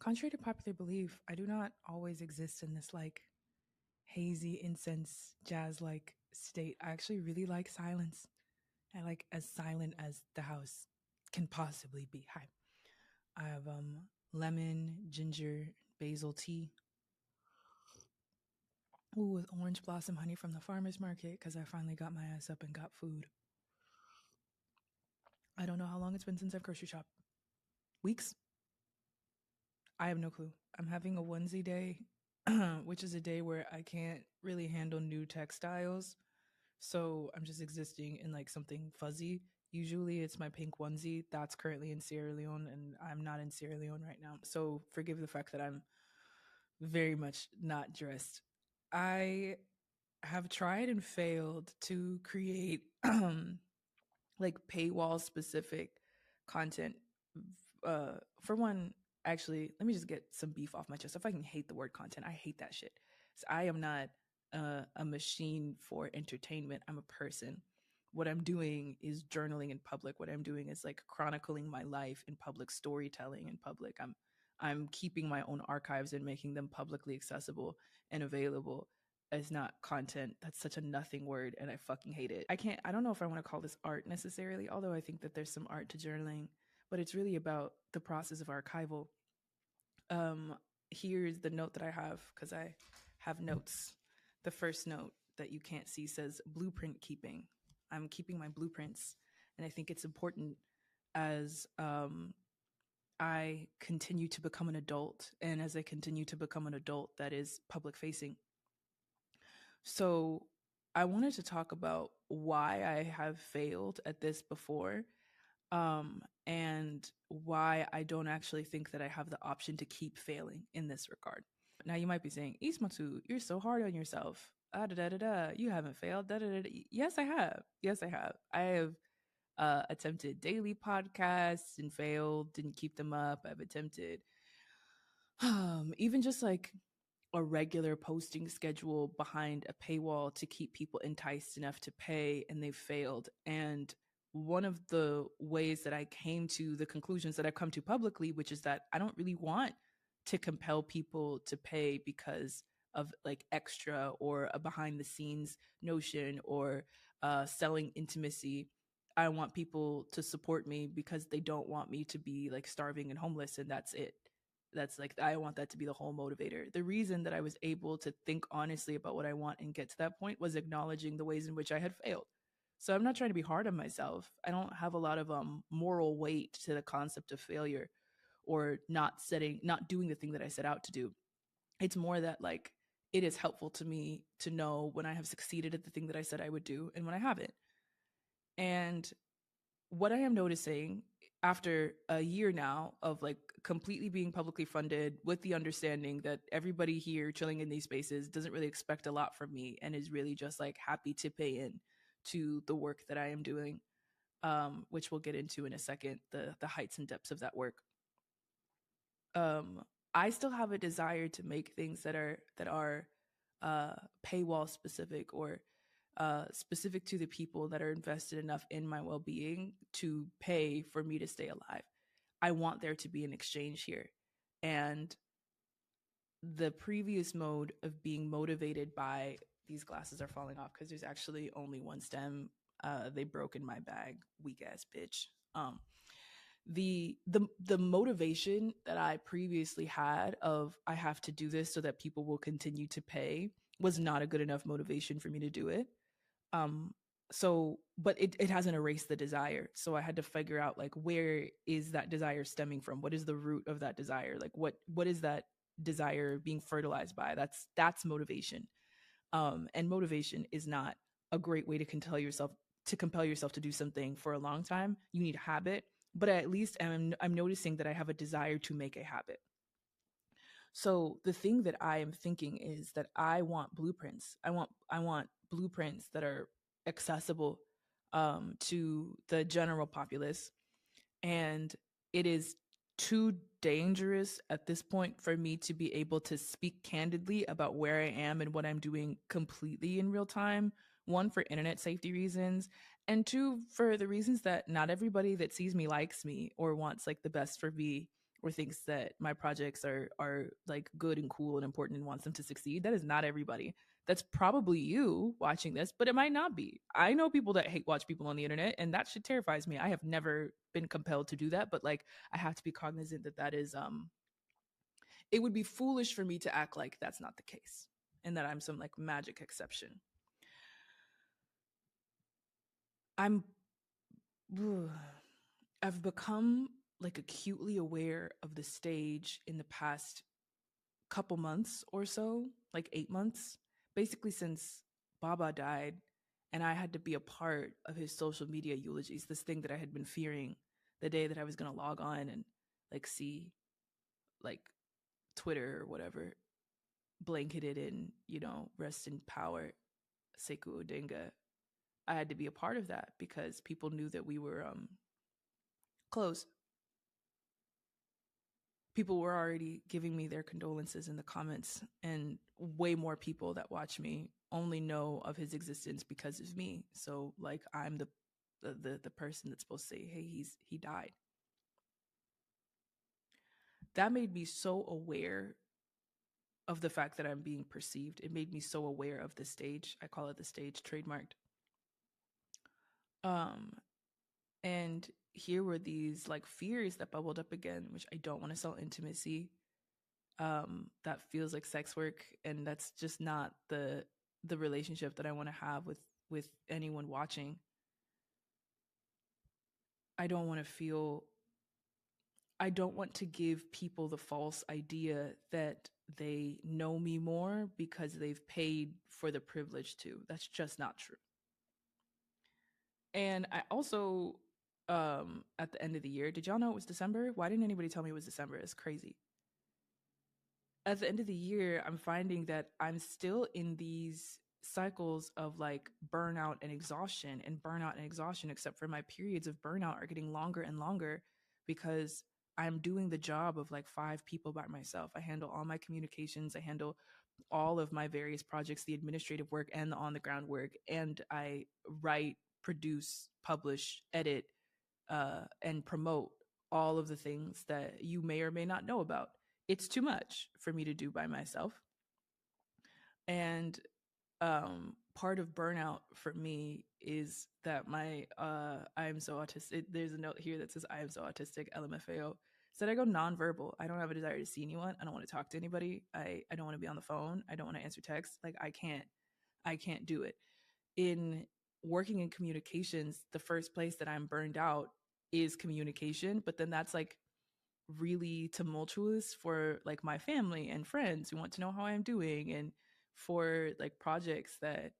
Contrary to popular belief, I do not always exist in this like hazy incense jazz like state. I actually really like silence. I like as silent as the house can possibly be. Hi. I have lemon, ginger, basil tea. Ooh, with orange blossom honey from the farmer's market because I finally got my ass up and got food. I don't know how long it's been since I've grocery shopped. Weeks? I have no clue. I'm having a onesie day, which is a day where I can't really handle new textiles. So I'm just existing in like something fuzzy. Usually it's my pink onesie that's currently in Sierra Leone, and I'm not in Sierra Leone right now. So forgive the fact that I'm very much not dressed. I have tried and failed to create like paywall specific content. For one, actually, let me just get some beef off my chest. If I can hate the word content, I hate that shit. So I am not a machine for entertainment. I'm a person. What I'm doing is journaling in public. What I'm doing is like chronicling my life in public, storytelling in public. I'm keeping my own archives and making them publicly accessible and available. It's not content. That's such a nothing word and I fucking hate it. I don't know if I want to call this art necessarily, although I think that there's some art to journaling, but it's really about the process of archival. Um Here's the note that I have because I have notes. The first note that you can't see says blueprint keeping. I'm keeping my blueprints, and I think it's important as I continue to become an adult, and as I continue to become an adult that is public facing. So I wanted to talk about why I have failed at this before, and why I don't actually think that I have the option to keep failing in this regard. Now you might be saying, Ismatu, you're so hard on yourself. Ah, da, da, da, da. You haven't failed. Da, da, da, da. Yes, I have. Yes, I have. I have attempted daily podcasts and failed, didn't keep them up. I've attempted even just like a regular posting schedule behind a paywall to keep people enticed enough to pay, and they've failed. And one of the ways that I came to the conclusions that I've come to publicly, which is that I don't really want to compel people to pay because of like extra or a behind the scenes notion or selling intimacy. I want people to support me because they don't want me to be like starving and homeless, and that's it. That's like, I want that to be the whole motivator. The reason that I was able to think honestly about what I want and get to that point was acknowledging the ways in which I had failed. So I'm not trying to be hard on myself. I don't have a lot of moral weight to the concept of failure or not doing the thing that I set out to do. It's more that like it is helpful to me to know when I have succeeded at the thing that I said I would do and when I haven't. And what I am noticing after a year now of like completely being publicly funded with the understanding that everybody here chilling in these spaces doesn't really expect a lot from me and is really just like happy to pay in to the work that I am doing, which we'll get into in a second, the heights and depths of that work. Um, I still have a desire to make things that are paywall specific or specific to the people that are invested enough in my well being to pay for me to stay alive. I want there to be an exchange here. And the previous mode of being motivated by these glasses are falling off because there's actually only one stem. They broke in my bag, weak ass bitch. The motivation that I previously had of I have to do this so that people will continue to pay was not a good enough motivation for me to do it. um but it hasn't erased the desire, so I had to figure out like where is that desire stemming from, what is the root of that desire, like what is that desire being fertilized by. That's motivation. And motivation is not a great way to compel yourself to do something for a long time. You need habit, but at least I'm noticing that I have a desire to make a habit. So the thing that I am thinking is that I want blueprints. I want blueprints that are accessible to the general populace, and it is too dangerous at this point for me to be able to speak candidly about where I am and what I'm doing completely in real time. One, for internet safety reasons, and two, for the reasons that not everybody that sees me likes me or wants like the best for me or thinks that my projects are like good and cool and important and wants them to succeed. That is not everybody. That's probably you watching this, but it might not be. I know people that hate watch people on the internet, and that shit terrifies me. I have never been compelled to do that, but like I have to be cognizant that that is it would be foolish for me to act like that's not the case and that I'm some like magic exception. I'm I've become like acutely aware of the stage in the past couple months or so, like 8 months, basically since Baba died and I had to be a part of his social media eulogies, this thing that I had been fearing the day that I was going to log on and like see like Twitter or whatever blanketed in, rest in power, Sekou Odinga. I had to be a part of that because people knew that we were close. People were already giving me their condolences in the comments, and way more people that watch me only know of his existence because of me. So like I'm the person that's supposed to say, hey, he died. That made me so aware of the fact that I'm being perceived. It made me so aware of the stage. I call it the stage, trademarked. um and here were these like fears that bubbled up again, which I don't want to sell intimacy. That feels like sex work, and that's just not the relationship that I want to have with anyone watching. I don't want to feel I don't want to give people the false idea that they know me more because they've paid for the privilege to. That's just not true. And I also at the end of the year, did y'all know it was December? Why didn't anybody tell me it was December? It's crazy. At the end of the year, I'm finding that I'm still in these cycles of like burnout and exhaustion, except for my periods of burnout are getting longer and longer because I'm doing the job of like five people by myself. I handle all my communications, I handle all of my various projects, the administrative work and the on the ground work, and I write, produce, publish, edit, and promote all of the things that you may or may not know about. It's too much for me to do by myself. And part of burnout for me is that my I am so autistic. There's a note here that says I am so autistic, LMFAO. So I go nonverbal. I don't have a desire to see anyone. I don't want to talk to anybody. I don't want to be on the phone. I don't want to answer texts. Like I can't do it. In working in communications, the first place that I'm burned out is communication, but then that's like really tumultuous for like my family and friends who want to know how I'm doing, and for like projects that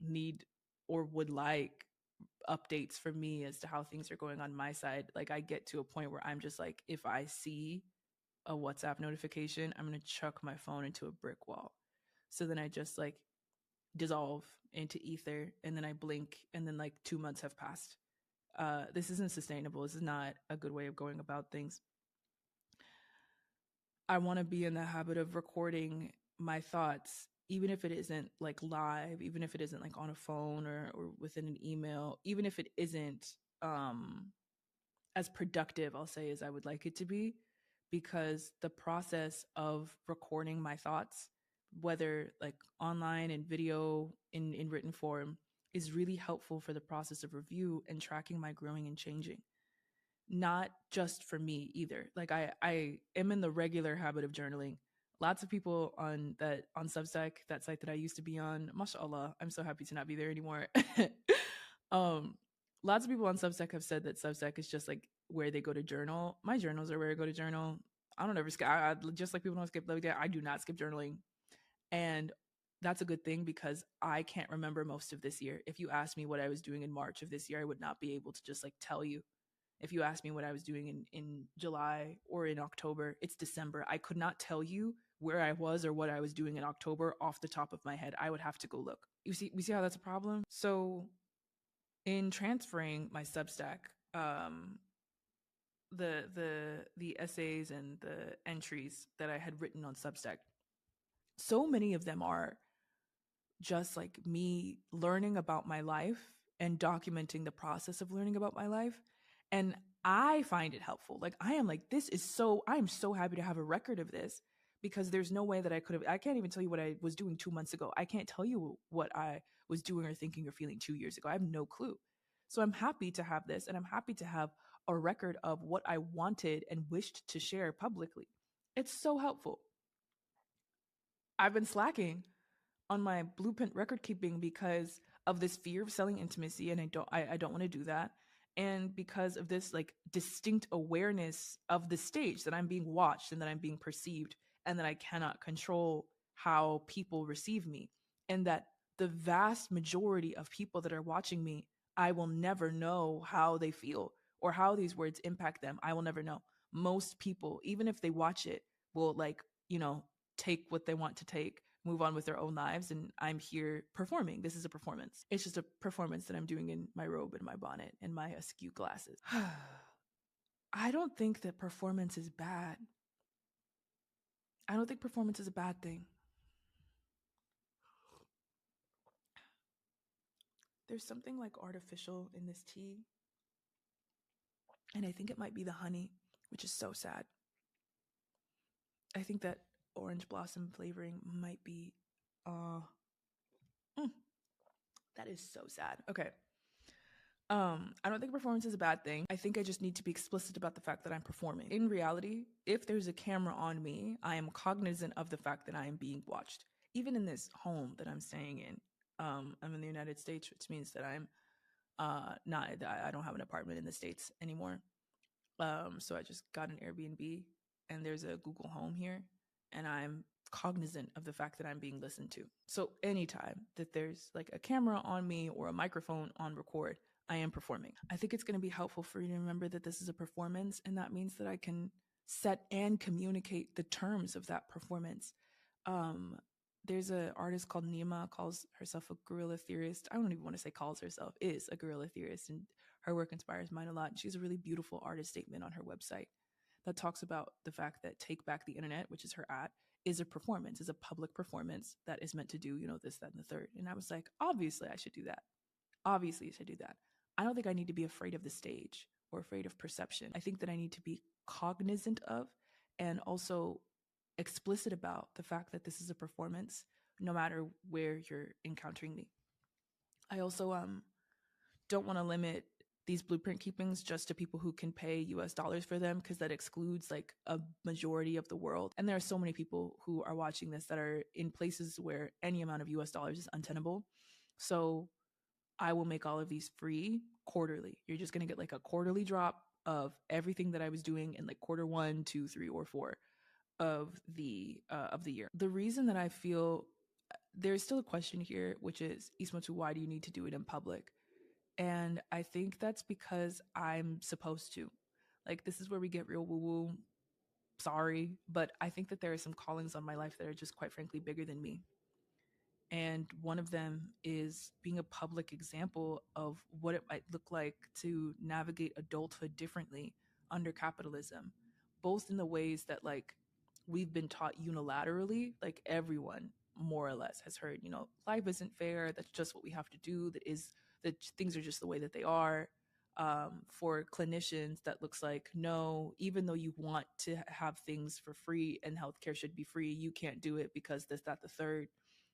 need or would like updates from me as to how things are going on my side. Like I get to a point where I'm just like, if I see a WhatsApp notification, I'm going to chuck my phone into a brick wall. So then I just like dissolve into ether, and then I blink, and then like 2 months have passed. This isn't sustainable. This is not a good way of going about things. I want to be in the habit of recording my thoughts, even if it isn't like live, even if it isn't like on a phone or within an email, even if it isn't as productive, I'll say, as I would like it to be, because the process of recording my thoughts, whether like online and video in written form, is really helpful for the process of review and tracking my growing and changing. Not just for me either. Like I am in the regular habit of journaling. Lots of people on Substack, that site that I used to be on, mashallah, I'm so happy to not be there anymore. um Lots of people on Substack have said that Substack is just like where they go to journal. My journals are where I go to journal. I don't ever skip. Just like people don't skip, like I do not skip journaling, and that's a good thing because I can't remember most of this year. If you asked me what I was doing in March of this year, I would not be able to just like tell you. If you asked me what I was doing in July or in October, it's December. I could not tell you where I was or what I was doing in October off the top of my head. I would have to go look. We see how that's a problem. So in transferring my Substack, the essays and the entries that I had written on Substack, so many of them are just like me learning about my life and documenting the process of learning about my life. And I find it helpful. Like I am like, I am so happy to have a record of this because there's no way that I can't even tell you what I was doing 2 months ago. I can't tell you what I was doing or thinking or feeling 2 years ago. I have no clue. So I'm happy to have this and I'm happy to have a record of what I wanted and wished to share publicly. It's so helpful. I've been slacking on my blueprint record keeping because of this fear of selling intimacy, and I don't want to do that, and because of this like distinct awareness of the stage that I'm being watched and that I'm being perceived and that I cannot control how people receive me, and that the vast majority of people that are watching me, I will never know how they feel or how these words impact them. I will never know. Most people, even if they watch it, will like, take what they want to take, move on with their own lives, and I'm here performing. This is a performance. It's just a performance that I'm doing in my robe and my bonnet and my askew glasses. I don't think that performance is bad. I don't think performance is a bad thing. There's something like artificial in this tea, and I think it might be the honey, which is so sad. I think that orange blossom flavoring might be uh mm, that is so sad. Okay. I don't think performance is a bad thing. I think I just need to be explicit about the fact that I'm performing. In reality, if there's a camera on me, I am cognizant of the fact that I am being watched. Even in this home that I'm staying in, I'm in the United States, which means that I'm not. I don't have an apartment in the States anymore. So I just got an Airbnb, and there's a Google Home here, and I'm cognizant of the fact that I'm being listened to. So anytime that there's like a camera on me or a microphone on record, I am performing. I think it's going to be helpful for you to remember that this is a performance, and that means that I can set and communicate the terms of that performance. Um, there's an artist called Nima, calls herself a guerrilla theorist. I don't even want to say calls herself, is a guerrilla theorist, and her work inspires mine a lot. She has a really beautiful artist statement on her website that talks about the fact that Take Back the Internet, which is her at, is a performance, is a public performance that is meant to do, this, that, and the third. And I was like, obviously I should do that. Obviously I should do that. I don't think I need to be afraid of the stage or afraid of perception. I think that I need to be cognizant of and also explicit about the fact that this is a performance, no matter where you're encountering me. I also don't want to limit these blueprint keepings just to people who can pay US dollars for them, because that excludes like a majority of the world. And there are so many people who are watching this that are in places where any amount of US dollars is untenable. So I will make all of these free quarterly. You're just going to get like a quarterly drop of everything that I was doing in like quarter 1, 2, 3, or 4 of the year. The reason that I feel there's still a question here, which is, Ismatu, why do you need to do it in public? And I think that's because I'm supposed to. Like, this is where we get real woo woo. Sorry. But I think that there are some callings on my life that are just quite frankly bigger than me. And one of them is being a public example of what it might look like to navigate adulthood differently under capitalism, both in the ways that, like, we've been taught unilaterally, like, everyone more or less has heard, life isn't fair. That's just what we have to do. That things are just the way that they are. For clinicians, that looks like, no, even though you want to have things for free and healthcare should be free, you can't do it because this, that, the third.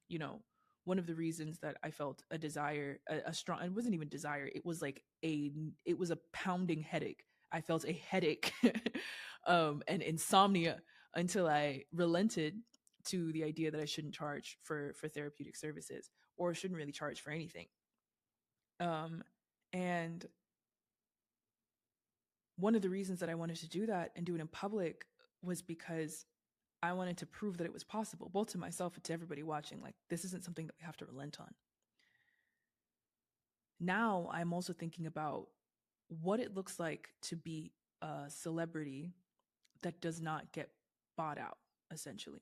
you know One of the reasons that I felt a desire, a strong, it wasn't even desire, it was like it was a pounding headache. I felt a headache and insomnia until I relented to the idea that I shouldn't charge for therapeutic services, or shouldn't really charge for anything. And one of the reasons that I wanted to do that and do it in public was because I wanted to prove that it was possible, both to myself and to everybody watching. Like, this isn't something that we have to relent on. Now I'm also thinking about what it looks like to be a celebrity that does not get bought out, essentially.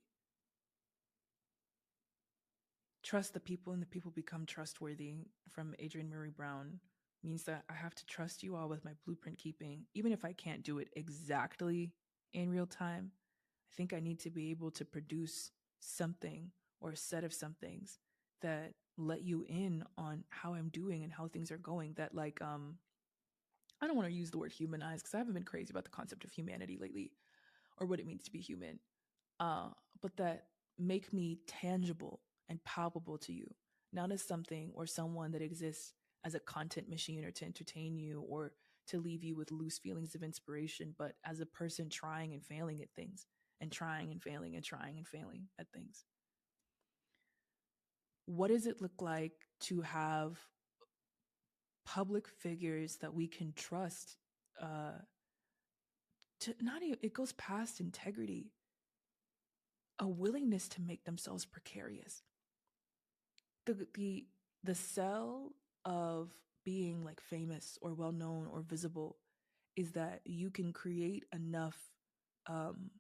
Trust the people and the people become trustworthy, from Adrienne Murray Brown, means that I have to trust you all with my blueprint keeping, even if I can't do it exactly in real time. I think I need to be able to produce something, or a set of some things, that let you in on how I'm doing and how things are going. That, like, I don't want to use the word humanize because I haven't been crazy about the concept of humanity lately or what it means to be human, uh, but that make me tangible and palpable to you, not as something or someone that exists as a content machine or to entertain you or to leave you with loose feelings of inspiration, but as a person trying and failing at things and trying and failing and trying and failing at things. What does it look like to have public figures that we can trust, uh, to not even, it goes past integrity, a willingness to make themselves precarious. The sell of being like famous or well known or visible is that you can create enough um,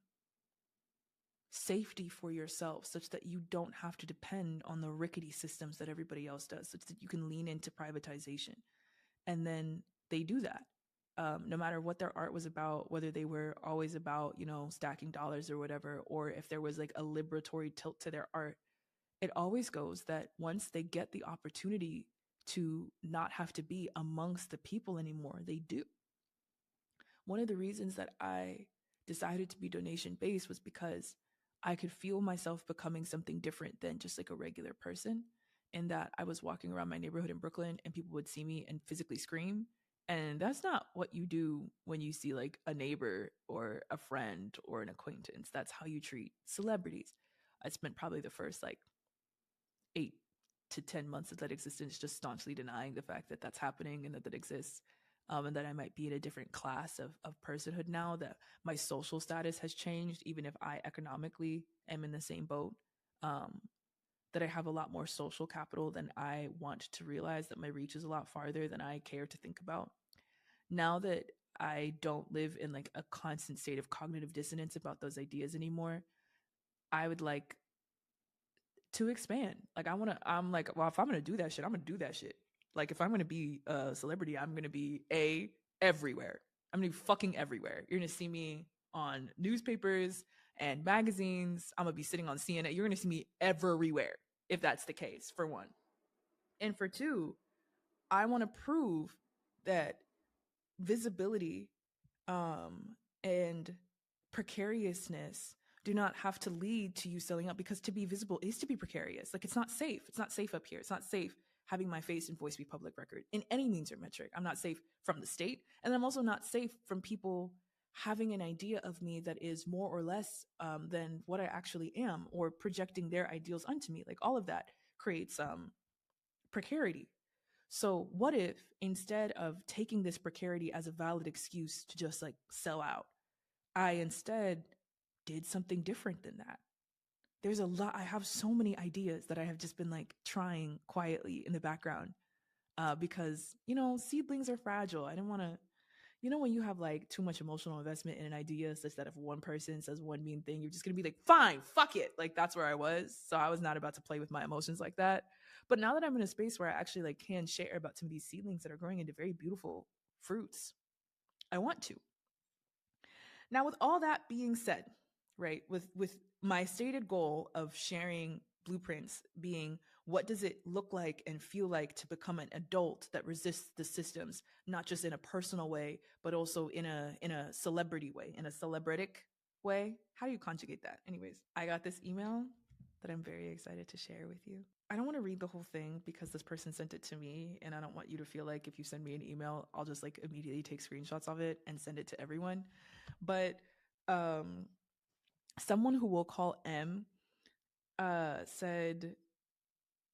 safety for yourself such that you don't have to depend on the rickety systems that everybody else does, such that you can lean into privatization. And then they do that. No matter what their art was about, whether they were always about, stacking dollars or whatever, or if there was like a liberatory tilt to their art, it always goes that once they get the opportunity to not have to be amongst the people anymore, they do. One of the reasons that I decided to be donation based was because I could feel myself becoming something different than just like a regular person. And that I was walking around my neighborhood in Brooklyn and people would see me and physically scream. And that's not what you do when you see like a neighbor or a friend or an acquaintance. That's how you treat celebrities. I spent probably the first like 8 to 10 months of that existence just staunchly denying the fact that that's happening and that that exists, and that I might be in a different class of personhood now, that my social status has changed, even if I economically am in the same boat, um, that I have a lot more social capital than I want to realize, that my reach is a lot farther than I care to think about. Now that I don't live in like a constant state of cognitive dissonance about those ideas anymore, I would like to expand. Like I'm like, well, if I'm gonna do that shit, I'm gonna do that shit. Like if I'm gonna be a celebrity, I'm gonna be everywhere. I'm gonna be fucking everywhere. You're gonna see me on newspapers and magazines. I'm gonna be sitting on CNN. You're gonna see me everywhere if that's the case, for one. And for two, I want to prove that visibility, and precariousness do not have to lead to you selling out, because to be visible is to be precarious. Like it's not safe. It's not safe up here. It's not safe having my face and voice be public record in any means or metric. I'm not safe from the state. And I'm also not safe from people having an idea of me that is more or less, than what I actually am, or projecting their ideals onto me. Like all of that creates precarity. So, what if instead of taking this precarity as a valid excuse to just like sell out, I instead did something different than that? There's a lot, I have so many ideas that I have just been like trying quietly in the background, because, seedlings are fragile. I didn't want to, when you have like too much emotional investment in an idea, such that if one person says one mean thing, you're just gonna be like, fine, fuck it. Like that's where I was. So I was not about to play with my emotions like that. But now that I'm in a space where I actually like can share about some of these seedlings that are growing into very beautiful fruits, I want to. Now, with all that being said, right, with my stated goal of sharing blueprints being, what does it look like and feel like to become an adult that resists the systems, not just in a personal way, but also in a celebrity way, in a celebritic way? How do you conjugate that? Anyways, I got this email that I'm very excited to share with you. I don't want to read the whole thing because this person sent it to me, and I don't want you to feel like if you send me an email, I'll just like immediately take screenshots of it and send it to everyone. But um, someone who we'll call M, said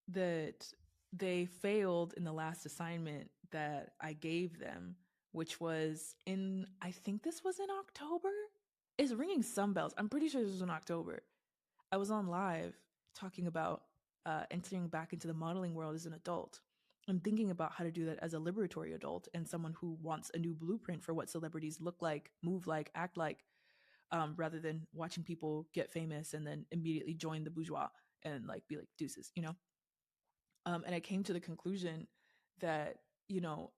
that they failed in the last assignment that I gave them, which was in, I think this was in October. It's ringing some bells. I'm pretty sure this was in October. I was on live talking about entering back into the modeling world as an adult. I'm thinking about how to do that as a liberatory adult and someone who wants a new blueprint for what celebrities look like, move like, act like, rather than watching people get famous and then immediately join the bourgeois and like be like deuces, and I came to the conclusion that,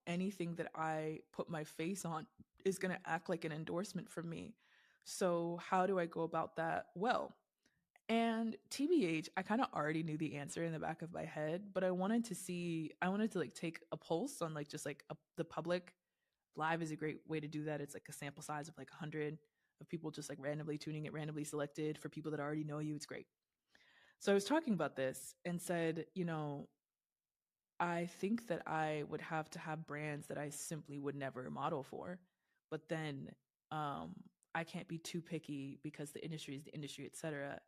anything that I put my face on is going to act like an endorsement from me. So how do I go about that? Well, and TBH, I kind of already knew the answer in the back of my head, but I wanted to like take a pulse on like just like the public Live is a great way to do that. It's like a sample size of like 100 of people just like randomly tuning it, randomly selected for people that already know you. It's great. So I was talking about this and said, I think that I would have to have brands that I simply would never model for. But then um, I can't be too picky because the industry is the industry, etc.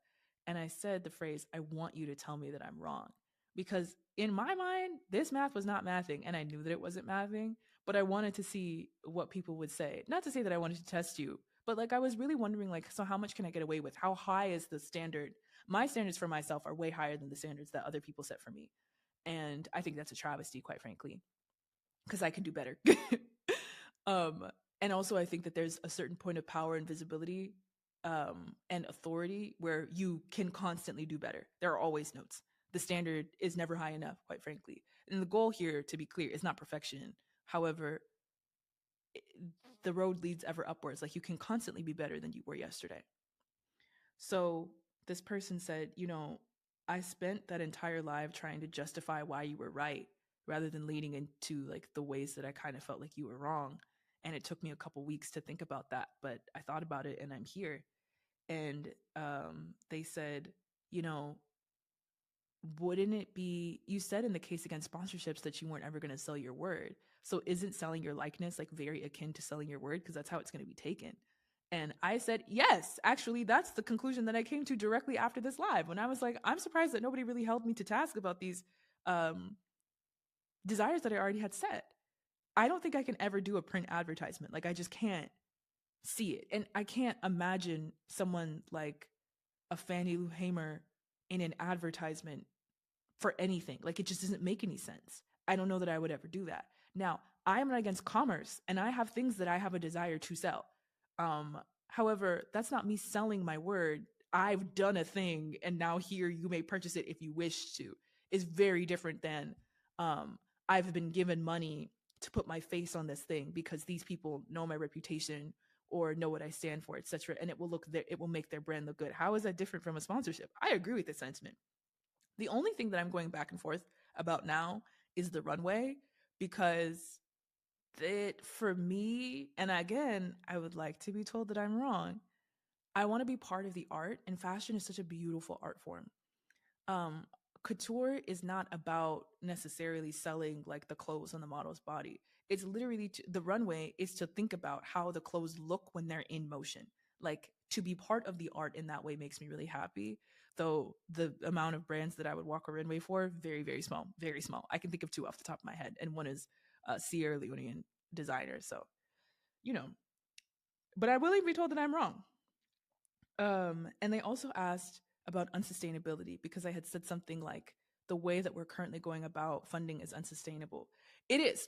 And I said the phrase, I want you to tell me that I'm wrong. Because in my mind, this math was not mathing, and I knew that it wasn't mathing, but I wanted to see what people would say. Not to say that I wanted to test you, but like I was really wondering, like, so how much can I get away with? How high is the standard? My standards for myself are way higher than the standards that other people set for me. And I think that's a travesty, quite frankly, because I can do better. um, and also, I think that there's a certain point of power and visibility and authority where you can constantly do better. There are always notes. The standard is never high enough, quite frankly. And the goal here, to be clear, is not perfection. However, the road leads ever upwards. Like you can constantly be better than you were yesterday. So this person said, I spent that entire life trying to justify why you were right rather than leading into like the ways that I kind of felt like you were wrong. And it took me a couple weeks to think about that, but I thought about it and I'm here. And they said, you know, wouldn't it be, you said in the case against sponsorships that you weren't ever going to sell your word. So isn't selling your likeness like very akin to selling your word? Because that's how it's going to be taken. And I said, yes, actually, that's the conclusion that I came to directly after this live when I was like, I'm surprised that nobody really held me to task about these um, desires that I already had set. I don't think I can ever do a print advertisement. Like, I just can't see it. And I can't imagine someone like a Fannie Lou Hamer in an advertisement for anything. Like, it just doesn't make any sense. I don't know that I would ever do that. Now, I am not against commerce and I have things that I have a desire to sell. Um, However, that's not me selling my word. I've done a thing and now here you may purchase it if you wish to. Is very different than I've been given money to put my face on this thing because these people know my reputation or know what I stand for, etc. And it will make their brand look good. How is that different from a sponsorship? I agree with the sentiment. The only thing that I'm going back and forth about now is the runway because it for me, and again, I would like to be told that I'm wrong. I want to be part of the art, and fashion is such a beautiful art form. Um, Couture is not about necessarily selling like the clothes on the model's body. It's literally the runway is to think about how the clothes look when they're in motion. Like to be part of the art in that way makes me really happy. Though the amount of brands that I would walk a runway for, very, very small, very small. I can think of two off the top of my head, and one is Sierra Leonean designer. So, you know, but I'm willing to be told that I'm wrong. And they also asked about unsustainability because I had said something like the way that we're currently going about funding is unsustainable. It is.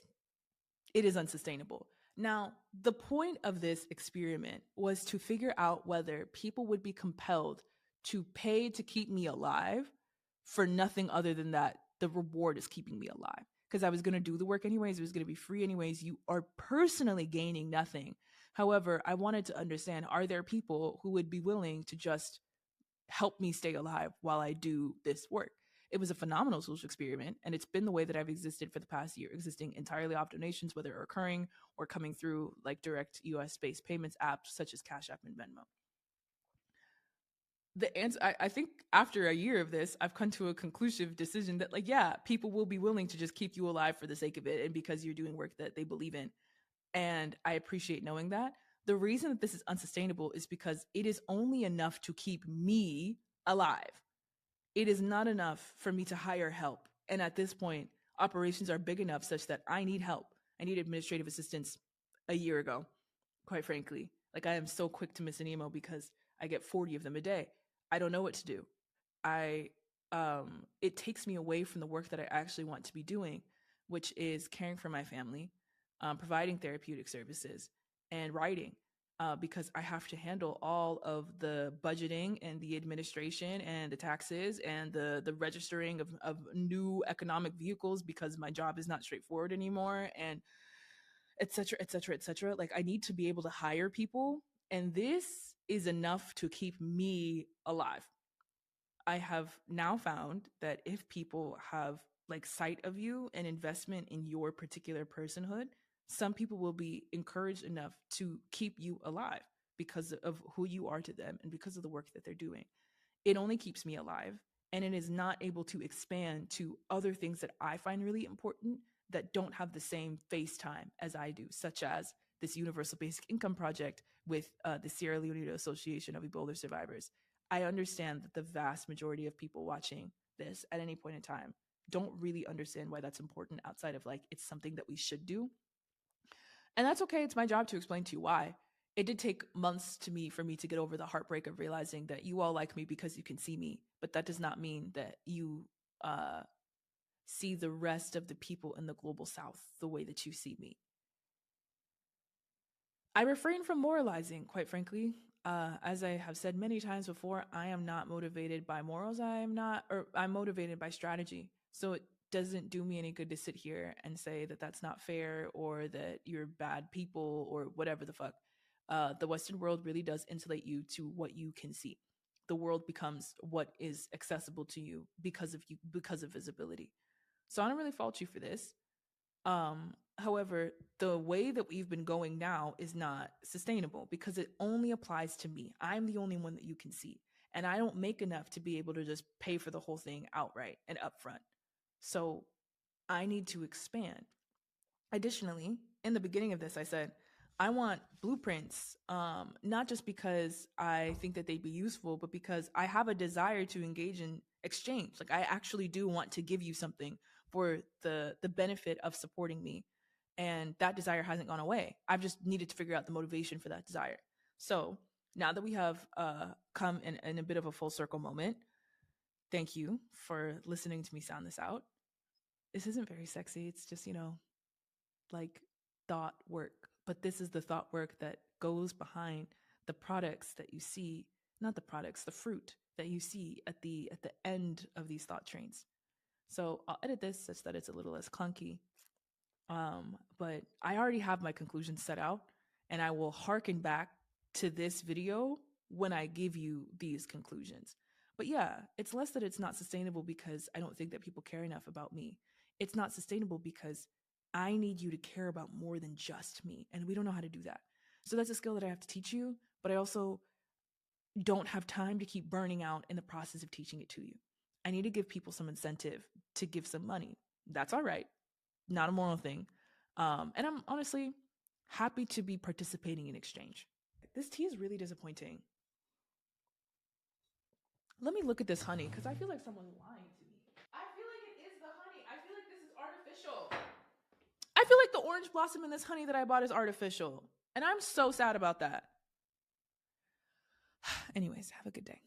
It is unsustainable. Now, the point of this experiment was to figure out whether people would be compelled to pay to keep me alive for nothing other than that the reward is keeping me alive. Because I was going to do the work anyways, it was going to be free anyways. You are personally gaining nothing. However, I wanted to understand, are there people who would be willing to just help me stay alive while I do this work? It was a phenomenal social experiment, and it's been the way that I've existed for the past year, existing entirely off donations, whether recurring or coming through like direct US-based payments apps such as Cash App and Venmo. The answer, I think after a year of this, I've come to a conclusive decision that like, yeah, people will be willing to just keep you alive for the sake of it and because you're doing work that they believe in. And I appreciate knowing that. The reason that this is unsustainable is because it is only enough to keep me alive. It is not enough for me to hire help. And at this point, operations are big enough such that I need help. I need administrative assistance a year ago, quite frankly. Like I am so quick to miss an email because I get 40 of them a day. I don't know what to do. I it takes me away from the work that I actually want to be doing, which is caring for my family, providing therapeutic services, and writing. Because I have to handle all of the budgeting and the administration and the taxes and the registering of new economic vehicles because my job is not straightforward anymore, and et cetera, et cetera, et cetera. Like I need to be able to hire people, and this is enough to keep me alive. I have now found that if people have like sight of you and investment in your particular personhood, Some people will be encouraged enough to keep you alive because of who you are to them and because of the work that they're doing. It only keeps me alive, and it is not able to expand to other things that I find really important that don't have the same face time as I do, such as this universal basic income project with the Sierra Leone Association of Ebola Survivors. I understand that the vast majority of people watching this at any point in time don't really understand why that's important outside of like it's something that we should do. And that's okay. It's my job to explain to you why. It did take months for me to get over the heartbreak of realizing that you all like me because you can see me, but that does not mean that you uh, see the rest of the people in the global south the way that you see me. I refrain from moralizing, quite frankly. As I have said many times before, I am not motivated by morals. I'm motivated by strategy. So it doesn't do me any good to sit here and say that that's not fair or that you're bad people or whatever the fuck. The Western world really does insulate you to what you can see. The world becomes what is accessible to you because of visibility. So I don't really fault you for this. However, the way that we've been going now is not sustainable because it only applies to me. I'm the only one that you can see. And I don't make enough to be able to just pay for the whole thing outright and upfront. So I need to expand. Additionally, in the beginning of this, I said, I want blueprints, not just because I think that they'd be useful, but because I have a desire to engage in exchange. Like I actually do want to give you something for the benefit of supporting me. And that desire hasn't gone away. I've just needed to figure out the motivation for that desire. So now that we have come in a bit of a full circle moment, thank you for listening to me sound this out. This isn't very sexy. It's just, like thought work. But this is the thought work that goes behind the products that you see, not the products, the fruit that you see at the end of these thought trains. So I'll edit this such that it's a little less clunky. But I already have my conclusions set out, and I will harken back to this video when I give you these conclusions. But yeah, it's less that it's not sustainable because I don't think that people care enough about me. It's not sustainable because I need you to care about more than just me, and we don't know how to do that. So that's a skill that I have to teach you, but I also don't have time to keep burning out in the process of teaching it to you. I need to give people some incentive to give some money. That's all right. Not a moral thing. And I'm honestly happy to be participating in exchange. This tea is really disappointing. Let me look at this honey because I feel like someone's lying to me. I feel like it is the honey. I feel like this is artificial. I feel like the orange blossom in this honey that I bought is artificial. And I'm so sad about that. Anyways, have a good day.